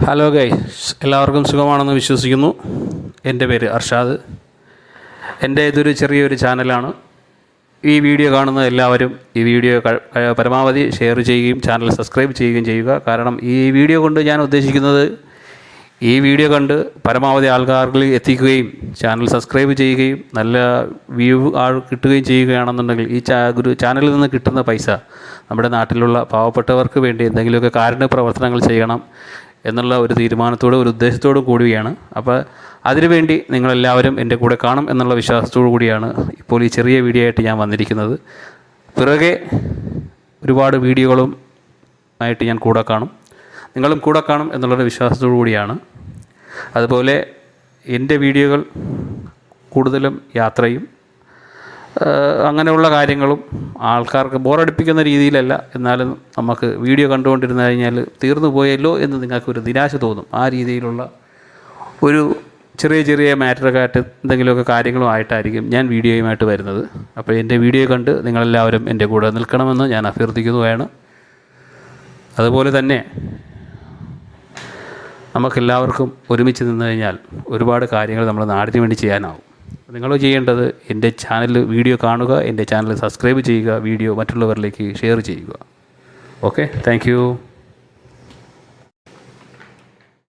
Hello guys, എല്ലാവർക്കും സുഖമാണെന്ന് വിശ്വസിക്കുന്നു. എൻ്റെ പേര് അർഷാദ്. ഇതൊരു ചെറിയൊരു ചാനലാണ്. ഈ വീഡിയോ കാണുന്ന എല്ലാവരും ഈ വീഡിയോ പരമാവധി ഷെയർ ചെയ്യുകയും ചാനൽ സബ്സ്ക്രൈബ് ചെയ്യുകയും ചെയ്യുക. കാരണം ഈ വീഡിയോ കൊണ്ട് ഞാൻ ഉദ്ദേശിക്കുന്നത് ഈ വീഡിയോ കണ്ട് പരമാവധി ആൾക്കാരിൽ എത്തിക്കുകയും ചാനൽ സബ്സ്ക്രൈബ് ചെയ്യുകയും നല്ല വ്യൂ കിട്ടുകയും ചെയ്യുകയാണെന്നുണ്ടെങ്കിൽ ഈ ചാനലിൽ നിന്ന് കിട്ടുന്ന പൈസ നമ്മുടെ നാട്ടിലുള്ള പാവപ്പെട്ടവർക്ക് വേണ്ടി എന്തെങ്കിലുമൊക്കെ കാരുണ്യ പ്രവർത്തനങ്ങൾ ചെയ്യണം എന്നുള്ള ഒരു തീരുമാനത്തോടും ഒരു ഉദ്ദേശത്തോടും കൂടിയാണ്. അപ്പോൾ അതിനുവേണ്ടി നിങ്ങളെല്ലാവരും എൻ്റെ കൂടെ കാണും എന്നുള്ള വിശ്വാസത്തോടു കൂടിയാണ് ഇപ്പോൾ ഈ ചെറിയ വീഡിയോ ആയിട്ട് ഞാൻ വന്നിരിക്കുന്നത്. പിറകെ ഒരുപാട് വീഡിയോകളും ആയിട്ട് ഞാൻ കൂടെ കാണും, നിങ്ങളും കൂടെ കാണും എന്നുള്ളൊരു വിശ്വാസത്തോടു കൂടിയാണ്. അതുപോലെ എൻ്റെ വീഡിയോകൾ കൂടുതലും യാത്രയും അങ്ങനെയുള്ള കാര്യങ്ങളും ആൾക്കാർക്ക് ബോറടിപ്പിക്കുന്ന രീതിയിലല്ല. എന്നാലും നമുക്ക് വീഡിയോ കണ്ടുകൊണ്ടിരുന്നു കഴിഞ്ഞാൽ തീർന്നു പോയല്ലോ എന്ന് നിങ്ങൾക്കൊരു നിരാശ തോന്നും. ആ രീതിയിലുള്ള ഒരു ചെറിയ ചെറിയ മാറ്ററൊക്കെ എന്തെങ്കിലുമൊക്കെ കാര്യങ്ങളും ആയിട്ടായിരിക്കും ഞാൻ വീഡിയോയുമായിട്ട് വരുന്നത്. അപ്പോൾ എൻ്റെ വീഡിയോ കണ്ട് നിങ്ങളെല്ലാവരും എൻ്റെ കൂടെ നിൽക്കണമെന്ന് ഞാൻ അഭ്യർത്ഥിക്കുന്നതാണ്. അതുപോലെ തന്നെ നമുക്കെല്ലാവർക്കും ഒരുമിച്ച് നിന്ന് കഴിഞ്ഞാൽ ഒരുപാട് കാര്യങ്ങൾ നമ്മുടെ നാടിന് വേണ്ടി ചെയ്യാനാവും. നിങ്ങൾ ചെയ്യേണ്ടത് എൻ്റെ ചാനൽ വീഡിയോ കാണുക, എൻ്റെ ചാനൽ സബ്സ്ക്രൈബ് ചെയ്യുക, വീഡിയോ മറ്റുള്ളവരിലേക്ക് ഷെയർ ചെയ്യുക. Okay, thank you.